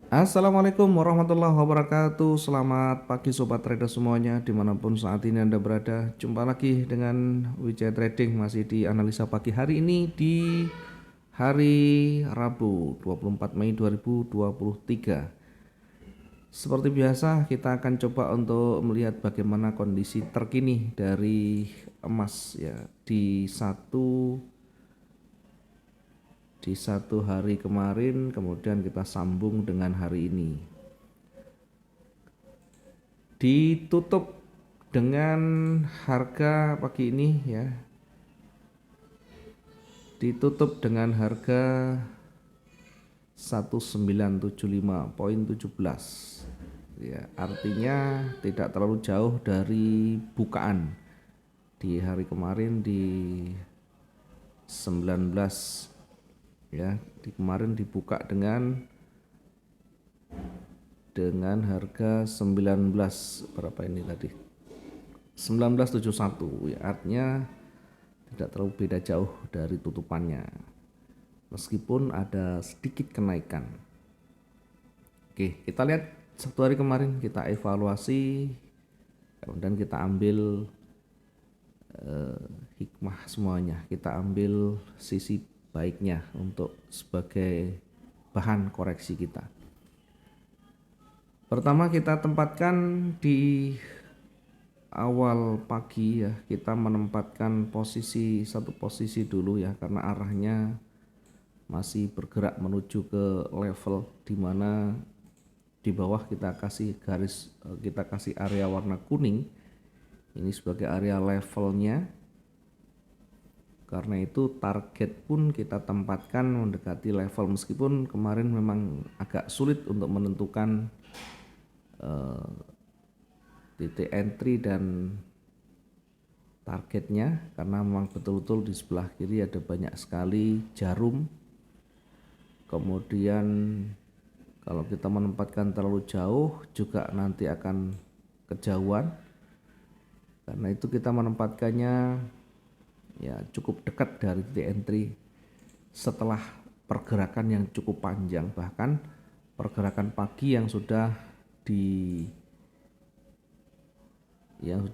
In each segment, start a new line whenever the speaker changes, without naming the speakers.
Assalamualaikum warahmatullahi wabarakatuh. Selamat pagi sobat trader semuanya dimanapun saat ini Anda berada. Jumpa lagi dengan Wijaya Trading masih di analisa pagi hari ini di hari Rabu 24 Mei 2023. Seperti biasa kita akan coba untuk melihat bagaimana kondisi terkini dari emas ya di satu hari kemarin, kemudian kita sambung dengan hari ini. Ditutup dengan harga pagi ini ya, ditutup dengan harga 1975,17 ya, artinya tidak terlalu jauh dari bukaan di hari kemarin di 19 ya. Di kemarin dibuka dengan harga 19 berapa ini tadi, 1971 ya, artinya tidak terlalu beda jauh dari tutupannya meskipun ada sedikit kenaikan. Oke, kita lihat satu hari kemarin, kita evaluasi, kemudian kita ambil hikmah semuanya, kita ambil sisi baiknya untuk sebagai bahan koreksi kita. Pertama kita tempatkan di awal pagi ya, kita menempatkan satu posisi dulu ya, karena arahnya masih bergerak menuju ke level di mana di bawah kita kasih garis, kita kasih area warna kuning ini sebagai area levelnya. Karena itu target pun kita tempatkan mendekati level, meskipun kemarin memang agak sulit untuk menentukan titik entry dan targetnya, karena memang betul-betul di sebelah kiri ada banyak sekali jarum. Kemudian kalau kita menempatkan terlalu jauh juga nanti akan kejauhan. Karena itu kita menempatkannya ya cukup dekat dari titik entry setelah pergerakan yang cukup panjang, bahkan pergerakan pagi yang sudah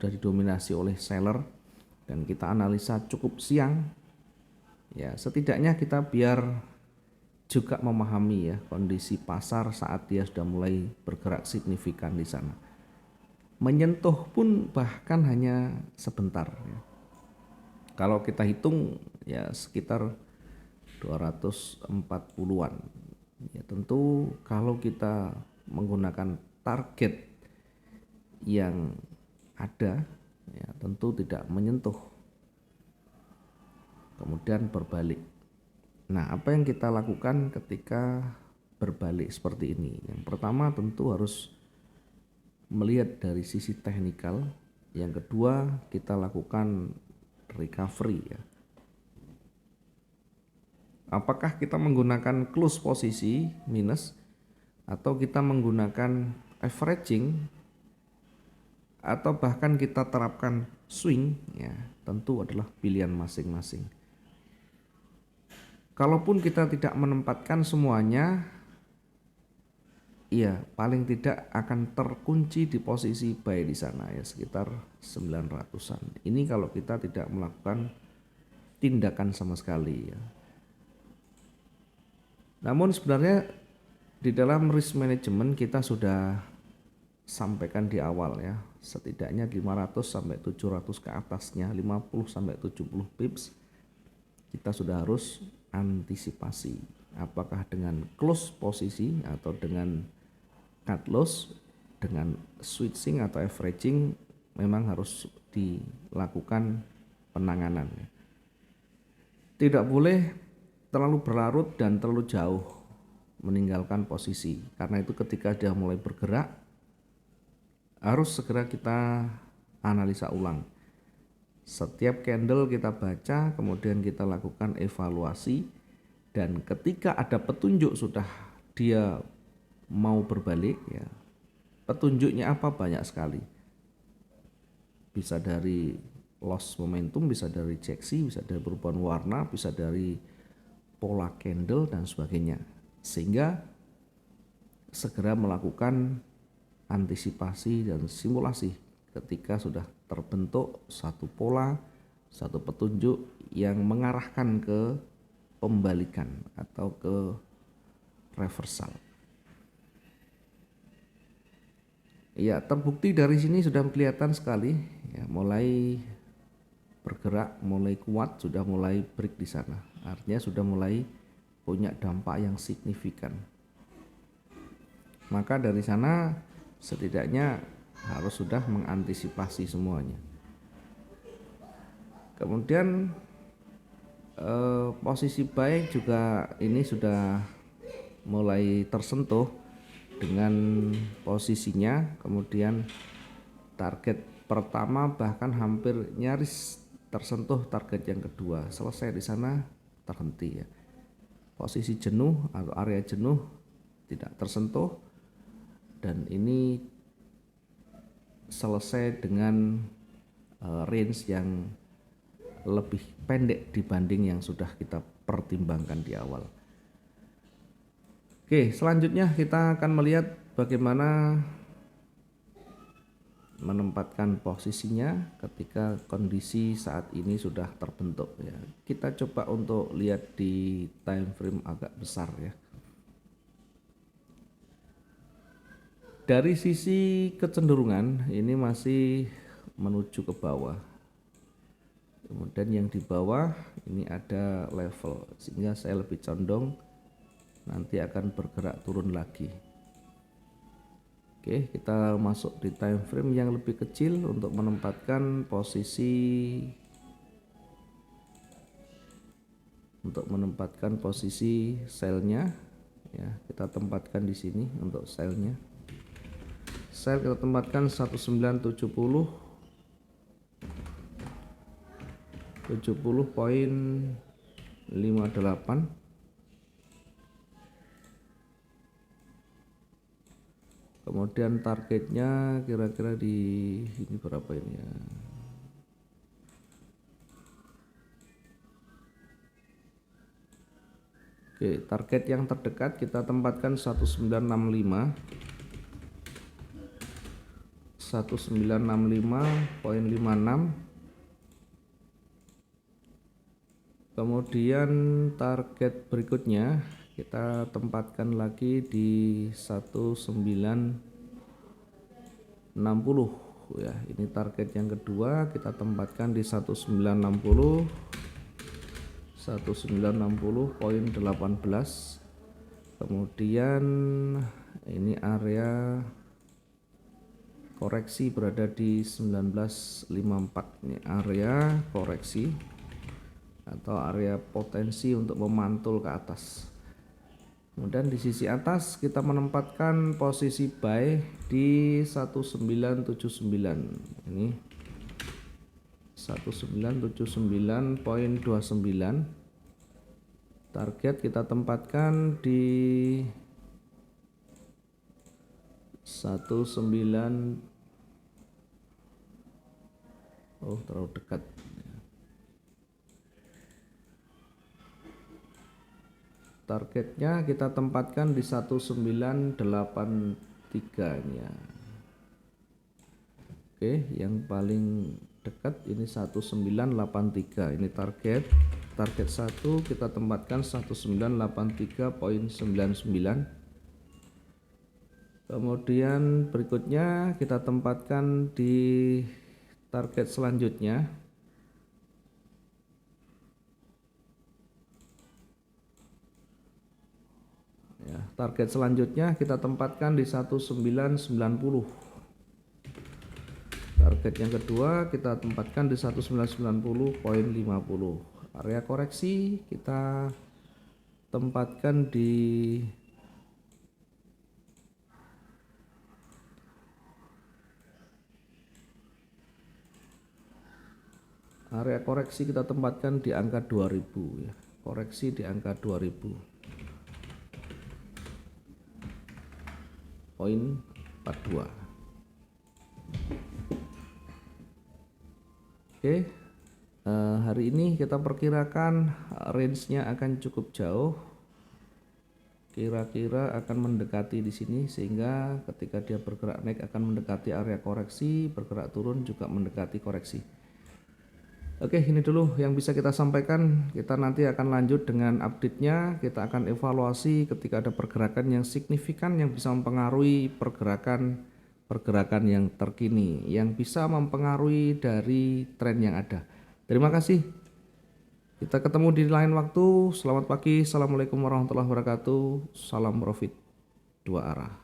didominasi oleh seller, dan kita analisa cukup siang ya, setidaknya kita biar juga memahami ya kondisi pasar saat dia sudah mulai bergerak signifikan di sana. Menyentuh pun bahkan hanya sebentar ya. Kalau kita hitung ya sekitar 240-an. Ya tentu kalau kita menggunakan target yang ada ya tentu tidak menyentuh, kemudian berbalik. Nah, apa yang kita lakukan ketika berbalik seperti ini? Yang pertama tentu harus melihat dari sisi teknikal. Yang kedua, kita lakukan recovery ya. Apakah kita menggunakan close posisi minus atau kita menggunakan averaging atau bahkan kita terapkan swing ya, tentu adalah pilihan masing-masing. Kalaupun kita tidak menempatkan semuanya, iya paling tidak akan terkunci di posisi buy di sana ya, sekitar 900-an. Ini kalau kita tidak melakukan tindakan sama sekali ya. Namun sebenarnya di dalam risk management kita sudah sampaikan di awal ya, setidaknya 500 sampai 700 ke atasnya, 50 sampai 70 pips kita sudah harus antisipasi, apakah dengan close posisi atau dengan cut loss, dengan switching atau averaging, memang harus dilakukan penanganan. Tidak boleh terlalu berlarut dan terlalu jauh meninggalkan posisi, karena itu ketika dia mulai bergerak harus segera kita analisa ulang. Setiap candle kita baca, kemudian kita lakukan evaluasi, dan ketika ada petunjuk sudah dia mau berbalik ya, petunjuknya apa? Banyak sekali, bisa dari loss momentum, bisa dari rejeksi, bisa dari perubahan warna, bisa dari pola candle dan sebagainya. Sehingga segera melakukan antisipasi dan simulasi ketika sudah terbentuk satu pola, satu petunjuk yang mengarahkan ke pembalikan atau ke reversal. Ya, terbukti dari sini sudah kelihatan sekali ya, mulai bergerak, mulai kuat, sudah mulai break di sana. Artinya sudah mulai punya dampak yang signifikan. Maka dari sana setidaknya harus sudah mengantisipasi semuanya. Kemudian posisi buy juga ini sudah mulai tersentuh dengan posisinya, kemudian target pertama bahkan hampir nyaris tersentuh target yang kedua, selesai di sana terhenti ya. Posisi jenuh atau area jenuh tidak tersentuh dan ini selesai dengan range yang lebih pendek dibanding yang sudah kita pertimbangkan di awal. Oke, selanjutnya kita akan melihat bagaimana menempatkan posisinya ketika kondisi saat ini sudah terbentuk ya. Kita coba untuk lihat di time frame agak besar ya. Dari sisi kecenderungan ini masih menuju ke bawah. Kemudian yang di bawah ini ada level sehingga saya lebih condong nanti akan bergerak turun lagi. Oke, kita masuk di time frame yang lebih kecil untuk menempatkan posisi selnya ya. Kita tempatkan di sini untuk selnya. Sel kita tempatkan 1970 70.58. Kemudian targetnya kira-kira di ini berapa ini ya? Oke, target yang terdekat kita tempatkan 1965. 1965.56. Kemudian target berikutnya kita tempatkan lagi di 1960 ya. Ini target yang kedua kita tempatkan di 1960 1960.18. Kemudian ini area koreksi berada di 1954. Ini area koreksi atau area potensi untuk memantul ke atas. Kemudian di sisi atas kita menempatkan posisi buy di 1979. Ini 1979.29. Target kita tempatkan di 19. Oh, terlalu dekat. Targetnya kita tempatkan di 1983 ini ya. Oke, yang paling dekat ini 1983. Ini target 1 kita tempatkan 1983.99. Kemudian berikutnya kita tempatkan di target selanjutnya ya, target selanjutnya kita tempatkan di 1990. Target yang kedua kita tempatkan di 1990.50. Area koreksi kita tempatkan di angka 2000 ya. Koreksi di angka 2000.42. Oke, hari ini kita perkirakan range-nya akan cukup jauh kira-kira akan mendekati di sini, sehingga ketika dia bergerak naik akan mendekati area koreksi, bergerak turun juga mendekati koreksi. Oke, ini dulu yang bisa kita sampaikan. Kita nanti akan lanjut dengan update-nya. Kita akan evaluasi ketika ada pergerakan yang signifikan yang bisa mempengaruhi pergerakan yang terkini, yang bisa mempengaruhi dari tren yang ada. Terima kasih. Kita ketemu di lain waktu. Selamat pagi. Assalamualaikum warahmatullahi wabarakatuh. Salam profit dua arah.